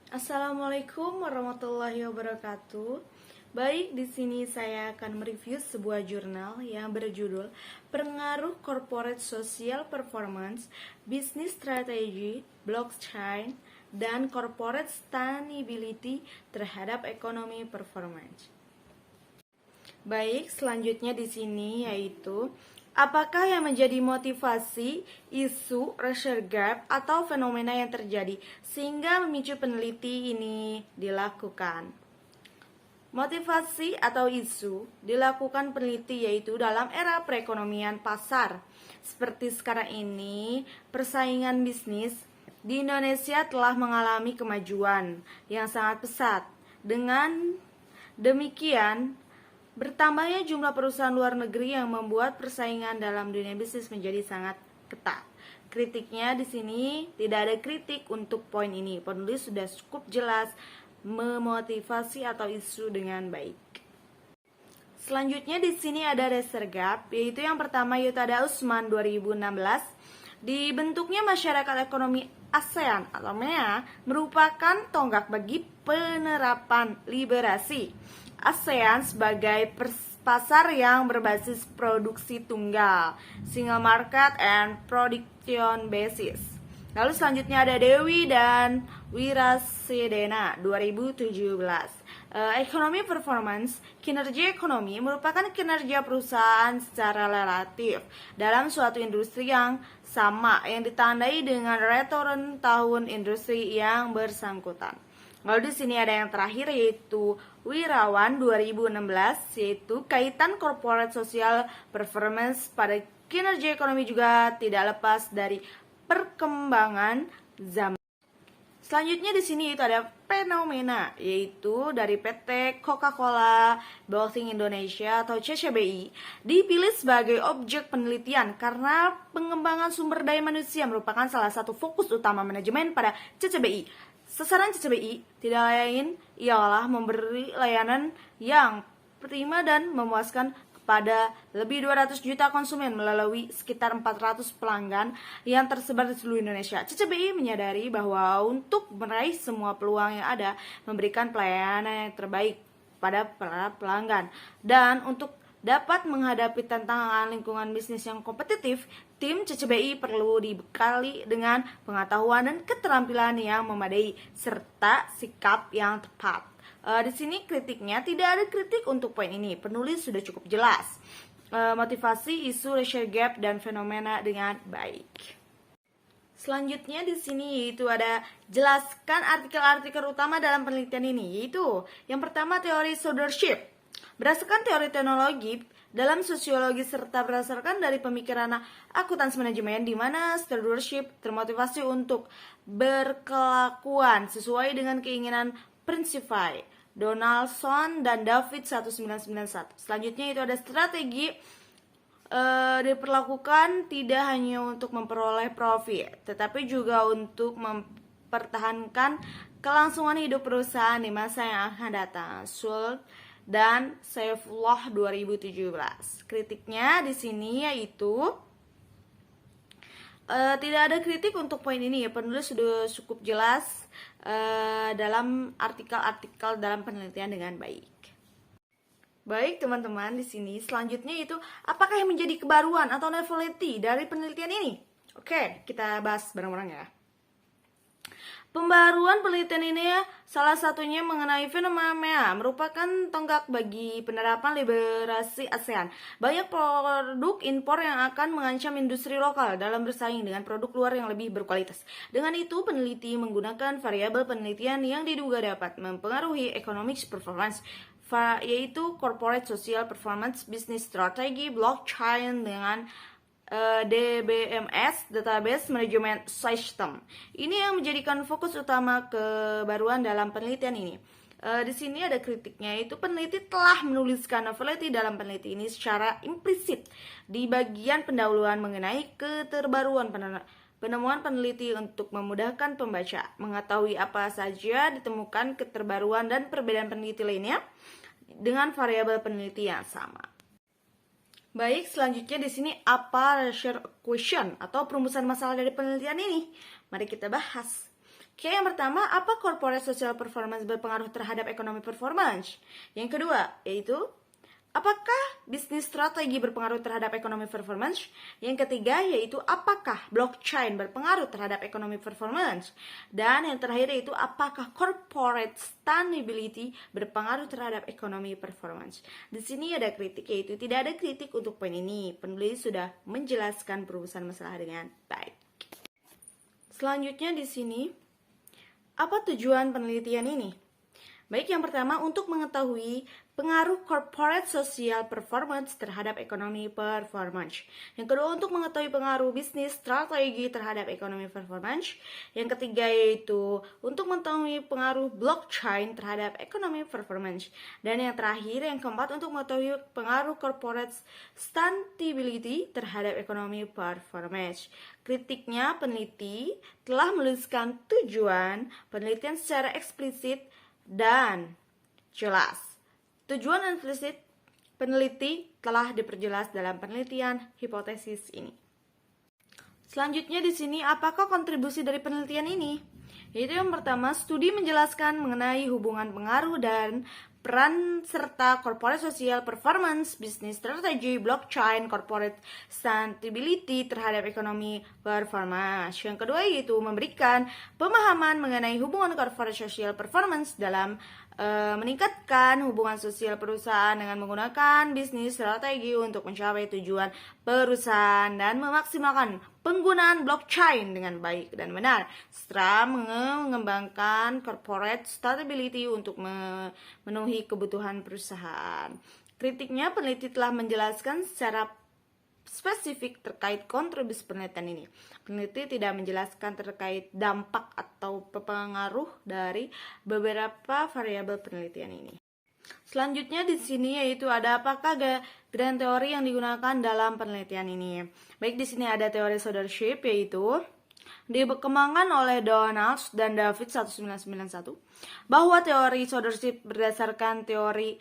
Assalamualaikum warahmatullahi wabarakatuh. Baik, di sini saya akan mereview sebuah jurnal yang berjudul Pengaruh Corporate Social Performance, Business Strategy, Blockchain, dan Corporate Sustainability terhadap Ekonomi Performance. Baik, selanjutnya di sini yaitu apakah yang menjadi motivasi, isu, racial gap, atau fenomena yang terjadi sehingga memicu peneliti ini dilakukan? Motivasi atau isu dilakukan peneliti yaitu dalam era perekonomian pasar. Seperti sekarang ini, persaingan bisnis di Indonesia telah mengalami kemajuan yang sangat pesat. Dengan demikian, bertambahnya jumlah perusahaan luar negeri yang membuat persaingan dalam dunia bisnis menjadi sangat ketat. Kritiknya di sini tidak ada kritik untuk poin ini. Penulis sudah cukup jelas memotivasi atau isu dengan baik. Selanjutnya di sini ada Racial Gap, yaitu yang pertama yaitu ada Usman 2016. Dibentuknya masyarakat ekonomi ASEAN atau MEA merupakan tonggak bagi penerapan liberasi ASEAN sebagai pasar yang berbasis produksi tunggal, single market and production basis. Lalu selanjutnya ada Dewi dan Wirasidena 2017. Ekonomi performance, kinerja ekonomi merupakan kinerja perusahaan secara relatif dalam suatu industri yang sama yang ditandai dengan return tahun industri yang bersangkutan. Lalu di sini ada yang terakhir yaitu Wirawan 2016, yaitu kaitan corporate social performance pada kinerja ekonomi juga tidak lepas dari perkembangan zaman. Selanjutnya di sini itu ada fenomena, yaitu dari PT Coca-Cola Bottlers Indonesia atau CCBI dipilih sebagai objek penelitian karena pengembangan sumber daya manusia merupakan salah satu fokus utama manajemen pada CCBI. Sasaran CCBI tidak lain ialah memberi layanan yang prima dan memuaskan pada lebih 200 juta konsumen melalui sekitar 400 pelanggan yang tersebar di seluruh Indonesia. CCBI menyadari bahwa untuk meraih semua peluang yang ada, memberikan pelayanan yang terbaik pada para pelanggan. Dan untuk dapat menghadapi tantangan lingkungan bisnis yang kompetitif, tim CCBI perlu dibekali dengan pengetahuan dan keterampilan yang memadai serta sikap yang tepat. Di sini kritiknya tidak ada kritik untuk poin ini. Penulis sudah cukup jelas motivasi, isu, racial gap, dan fenomena dengan baik. Selanjutnya di sini yaitu ada jelaskan artikel-artikel utama dalam penelitian ini, yaitu yang pertama teori stewardship. Berdasarkan teori teknologi dalam sosiologi serta berdasarkan dari pemikiran akuntansi manajemen di mana stewardship termotivasi untuk berkelakuan sesuai dengan keinginan Principi, Donaldson dan David 1991. Selanjutnya itu ada strategi diperlakukan tidak hanya untuk memperoleh profit, tetapi juga untuk mempertahankan kelangsungan hidup perusahaan di masa yang akan datang. Schultz dan Saifullah 2017. Kritiknya di sini yaitu tidak ada kritik untuk poin ini ya, penulis sudah cukup jelas dalam artikel-artikel dalam penelitian dengan baik. Baik teman-teman, di sini selanjutnya itu apakah yang menjadi kebaruan atau novelty dari penelitian ini? Oke, kita bahas bareng-bareng ya. Pembaruan penelitian ini ya, salah satunya mengenai fenomena MEA merupakan tonggak bagi penerapan liberasi ASEAN. Banyak produk impor yang akan mengancam industri lokal dalam bersaing dengan produk luar yang lebih berkualitas. Dengan itu, peneliti menggunakan variabel penelitian yang diduga dapat mempengaruhi economic performance, yaitu corporate social performance, business strategy, blockchain dengan DBMS, Database Management System. Ini yang menjadikan fokus utama kebaruan dalam penelitian ini. Di sini ada kritiknya, yaitu peneliti telah menuliskan novelty dalam penelitian ini secara implisit di bagian pendahuluan mengenai keterbaruan penemuan peneliti untuk memudahkan pembaca mengetahui apa saja ditemukan keterbaruan dan perbedaan peneliti lainnya dengan variabel peneliti yang sama. Baik, selanjutnya di sini apa racial equation atau perumusan masalah dari penelitian ini? Mari kita bahas. Oke, yang pertama, apa corporate social performance berpengaruh terhadap ekonomi performance? Yang kedua, yaitu apakah bisnis strategi berpengaruh terhadap ekonomi performance? Yang ketiga, yaitu apakah blockchain berpengaruh terhadap ekonomi performance? Dan yang terakhir, yaitu apakah corporate sustainability berpengaruh terhadap ekonomi performance? Di sini ada kritik, yaitu tidak ada kritik untuk poin ini. Penulis sudah menjelaskan perumusan masalah dengan baik. Selanjutnya di sini, apa tujuan penelitian ini? Baik, yang pertama untuk mengetahui pengaruh corporate social performance terhadap ekonomi performance. Yang kedua untuk mengetahui pengaruh bisnis strategi terhadap ekonomi performance. Yang ketiga yaitu untuk mengetahui pengaruh blockchain terhadap ekonomi performance. Dan yang terakhir, yang keempat untuk mengetahui pengaruh corporate sustainability terhadap ekonomi performance. Kritiknya, peneliti telah menuliskan tujuan penelitian secara eksplisit dan jelas. Tujuan implisit peneliti telah diperjelas dalam penelitian hipotesis ini. Selanjutnya di sini, apakah kontribusi dari penelitian ini? Yaitu yang pertama, studi menjelaskan mengenai hubungan pengaruh dan peran serta corporate social performance, bisnis strategi, blockchain, corporate sustainability terhadap ekonomi performance. Yang kedua yaitu memberikan pemahaman mengenai hubungan corporate social performance dalam meningkatkan hubungan sosial perusahaan dengan menggunakan bisnis strategi untuk mencapai tujuan perusahaan dan memaksimalkan penggunaan blockchain dengan baik dan benar, serta mengembangkan corporate sustainability untuk memenuhi kebutuhan perusahaan. Kritiknya, peneliti telah menjelaskan secara spesifik terkait kontribusi penelitian ini. Peneliti tidak menjelaskan terkait dampak atau pengaruh dari beberapa variabel penelitian ini. Selanjutnya di sini yaitu ada apakah grand teori yang digunakan dalam penelitian ini. Baik, di sini ada teori Sodership yaitu dikembangkan oleh Donalds dan David 1991 bahwa teori Sodership berdasarkan teori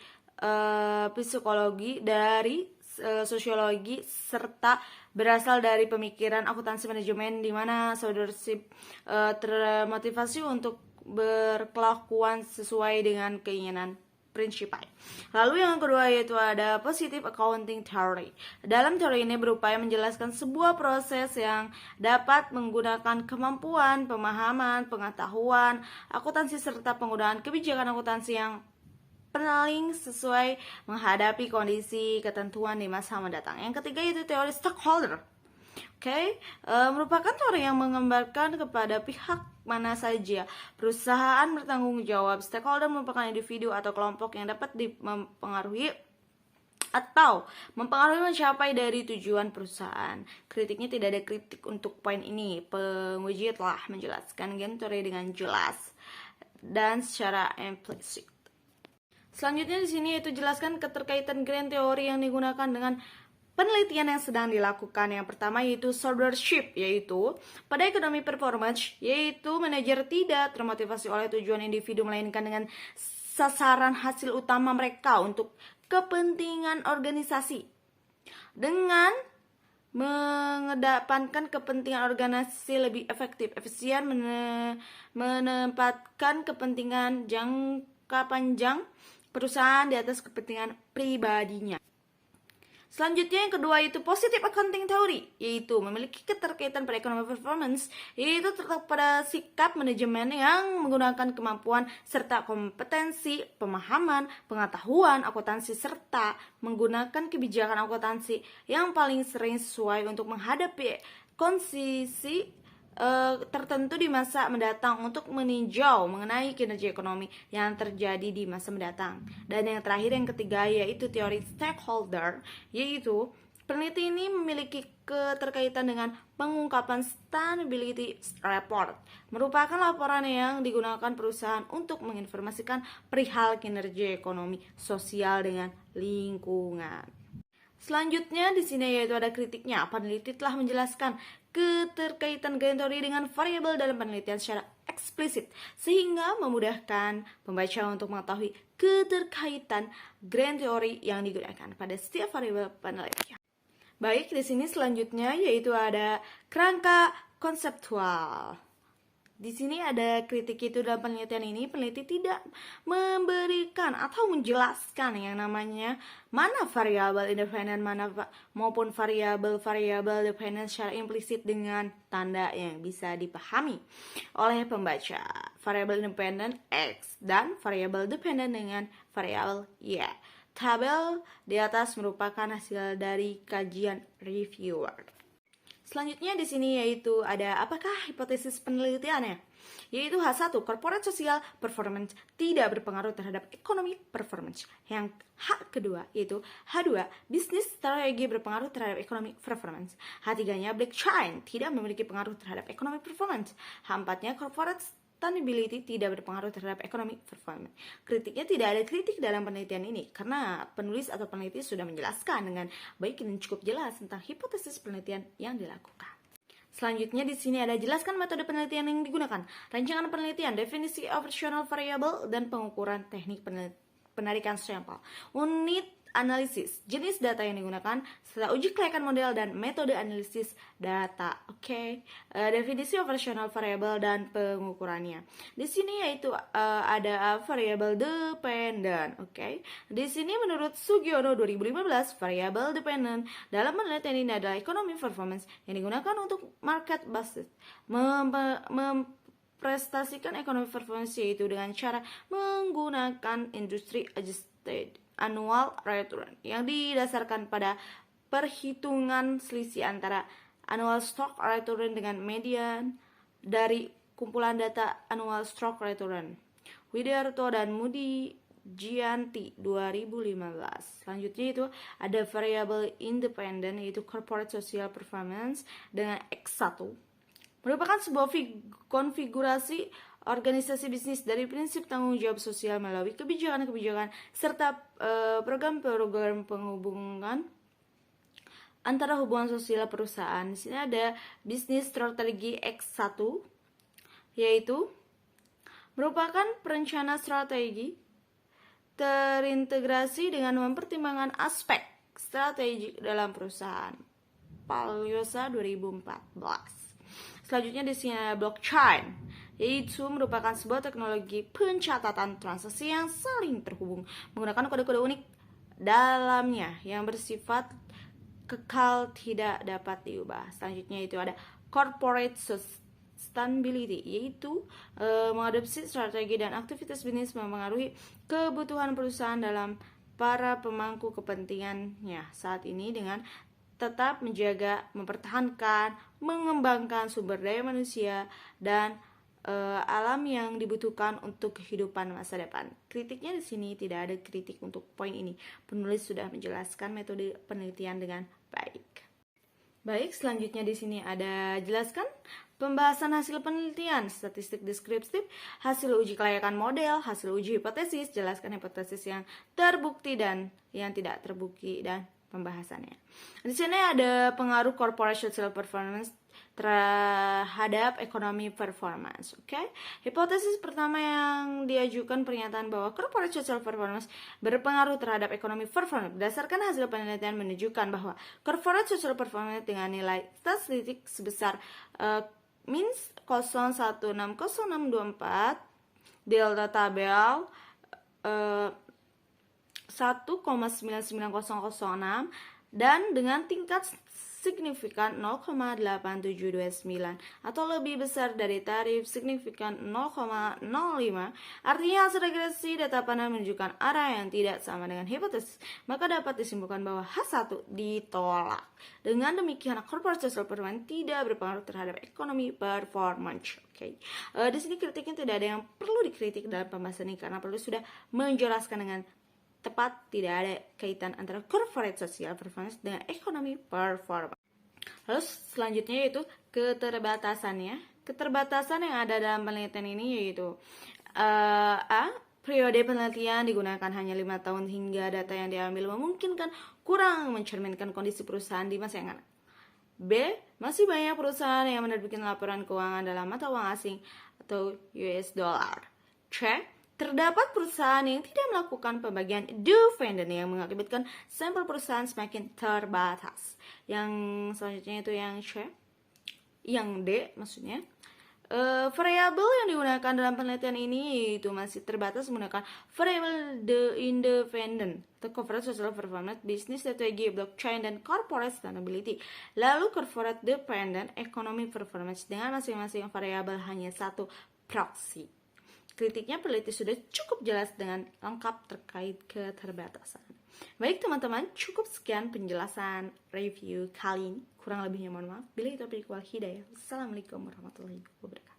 psikologi dari sosiologi serta berasal dari pemikiran akuntansi manajemen, di mana Sodership termotivasi untuk berkelakuan sesuai dengan keinginan prinsipal. Lalu yang kedua yaitu ada positive accounting theory. Dalam teori ini berupaya menjelaskan sebuah proses yang dapat menggunakan kemampuan, pemahaman, pengetahuan, akuntansi serta penggunaan kebijakan akuntansi yang paling sesuai menghadapi kondisi ketentuan di masa mendatang. Yang ketiga yaitu teori stakeholder. Merupakan teori yang menggambarkan kepada pihak mana saja perusahaan bertanggung jawab. Stakeholder merupakan individu atau kelompok yang dapat mempengaruhi atau mempengaruhi mencapai dari tujuan perusahaan. Kritiknya, tidak ada kritik untuk poin ini. Penguji telah menjelaskan game teori dengan jelas dan secara implisit. Selanjutnya di sini yaitu jelaskan keterkaitan grand teori yang digunakan dengan penelitian yang sedang dilakukan. Yang pertama yaitu Sodership, yaitu pada ekonomi performance, yaitu manajer tidak termotivasi oleh tujuan individu melainkan dengan sasaran hasil utama mereka untuk kepentingan organisasi. Dengan mengedepankan kepentingan organisasi lebih efektif, efisien, menempatkan kepentingan jangka panjang perusahaan di atas kepentingan pribadinya. Selanjutnya yang kedua yaitu positive accounting theory, yaitu memiliki keterkaitan pada ekonomi performance, yaitu terletak pada sikap manajemen yang menggunakan kemampuan serta kompetensi, pemahaman, pengetahuan akuntansi serta menggunakan kebijakan akuntansi yang paling sering sesuai untuk menghadapi kondisi tertentu di masa mendatang untuk meninjau mengenai kinerja ekonomi yang terjadi di masa mendatang. Dan yang terakhir yang ketiga yaitu teori stakeholder, yaitu peneliti ini memiliki keterkaitan dengan pengungkapan sustainability report, merupakan laporan yang digunakan perusahaan untuk menginformasikan perihal kinerja ekonomi sosial dengan lingkungan. Selanjutnya di sini yaitu ada kritiknya. Peneliti telah menjelaskan keterkaitan grand teori dengan variabel dalam penelitian secara eksplisit sehingga memudahkan pembaca untuk mengetahui keterkaitan grand teori yang digunakan pada setiap variabel penelitian. Baik, di sini selanjutnya yaitu ada kerangka konseptual. Di sini ada kritik itu dalam penelitian ini, peneliti tidak memberikan atau menjelaskan yang namanya mana variabel independen maupun variabel dependen secara implisit dengan tanda yang bisa dipahami oleh pembaca. Variabel independen X dan variabel dependen dengan variabel Y. Tabel di atas merupakan hasil dari kajian reviewer. Selanjutnya di sini yaitu ada apakah hipotesis penelitiannya? Yaitu H1, corporate social performance tidak berpengaruh terhadap ekonomi performance. Yang H kedua yaitu H2, bisnis strategi berpengaruh terhadap ekonomi performance. H3-nya black chain tidak memiliki pengaruh terhadap ekonomi performance. H4-nya corporate sustainability tidak berpengaruh terhadap ekonomi performance. Kritiknya tidak ada kritik dalam penelitian ini karena penulis atau peneliti sudah menjelaskan dengan baik dan cukup jelas tentang hipotesis penelitian yang dilakukan. Selanjutnya di sini ada jelaskan metode penelitian yang digunakan, rancangan penelitian, definisi operational variable dan pengukuran teknik penarikan sampel. Unit analisis, jenis data yang digunakan, serta uji kelayakan model dan metode analisis data. Definisi operational variable dan pengukurannya. Di sini yaitu ada variable dependent. Di sini menurut Sugiono 2015, variable dependent dalam penelitian ini adalah economic performance yang digunakan untuk market based memprestasikan economic performance yaitu dengan cara menggunakan industry adjusted annual return yang didasarkan pada perhitungan selisih antara annual stock return dengan median dari kumpulan data annual stock return. Widarto dan Mudi Gianti 2015. Selanjutnya itu ada variable independent yaitu corporate social performance dengan X1 merupakan sebuah konfigurasi organisasi bisnis dari prinsip tanggung jawab sosial melalui kebijakan-kebijakan serta program-program penghubungan antara hubungan sosial perusahaan. Di sini ada bisnis strategi X1 yaitu merupakan perencana strategi terintegrasi dengan mempertimbangkan aspek strategik dalam perusahaan. Palyosa 2014. Selanjutnya di sini ada blockchain, yaitu merupakan sebuah teknologi pencatatan transaksi yang saling terhubung menggunakan kode-kode unik dalamnya yang bersifat kekal tidak dapat diubah. Selanjutnya itu ada corporate sustainability, yaitu mengadopsi strategi dan aktivitas bisnis mempengaruhi kebutuhan perusahaan dalam para pemangku kepentingannya saat ini dengan tetap menjaga, mempertahankan, mengembangkan sumber daya manusia dan alam yang dibutuhkan untuk kehidupan masa depan. Kritiknya di sini tidak ada kritik untuk poin ini. Penulis sudah menjelaskan metode penelitian dengan baik. Baik, selanjutnya di sini ada jelaskan pembahasan hasil penelitian, statistik deskriptif, hasil uji kelayakan model, hasil uji hipotesis, jelaskan hipotesis yang terbukti dan yang tidak terbukti dan pembahasannya. Di sini ada pengaruh corporate social performance terhadap ekonomi performance. Hipotesis pertama yang diajukan pernyataan bahwa corporate social performance berpengaruh terhadap ekonomi performance. Berdasarkan hasil penelitian menunjukkan bahwa corporate social performance dengan nilai statistik sebesar minus 0,160624 delta tabel 1,99006 dan dengan tingkat signifikan 0,8729 atau lebih besar dari tarif signifikan 0,05. Artinya hasil regresi data panel menunjukkan arah yang tidak sama dengan hipotesis, maka dapat disimpulkan bahwa H1 ditolak. Dengan demikian corporate social performance tidak berpengaruh terhadap ekonomi performance. Di sini kritiknya tidak ada yang perlu dikritik dalam pembahasan ini karena perlu sudah menjelaskan dengan tepat tidak ada kaitan antara corporate social performance dengan ekonomi performance. Lalu selanjutnya yaitu keterbatasannya. Keterbatasan yang ada dalam penelitian ini yaitu A. Periode penelitian digunakan hanya 5 tahun hingga data yang diambil memungkinkan kurang mencerminkan kondisi perusahaan di masa yang akan. B. Masih banyak perusahaan yang menerbitkan laporan keuangan dalam mata uang asing atau US dollar. C. Terdapat perusahaan yang tidak melakukan pembagian dividend yang mengakibatkan sampel perusahaan semakin terbatas. Yang selanjutnya itu yang C. Yang D maksudnya. Variabel yang digunakan dalam penelitian ini itu masih terbatas menggunakan variabel the independent, the corporate social performance, business strategy, blockchain, dan corporate sustainability. Lalu corporate dependent economic performance dengan masing-masing variabel hanya satu proxy. Kritiknya peneliti sudah cukup jelas dengan lengkap terkait keterbatasan. Baik teman-teman, cukup sekian penjelasan review kali ini. Kurang lebihnya mohon maaf. Bila itu wal hidayah. Assalamualaikum warahmatullahi wabarakatuh.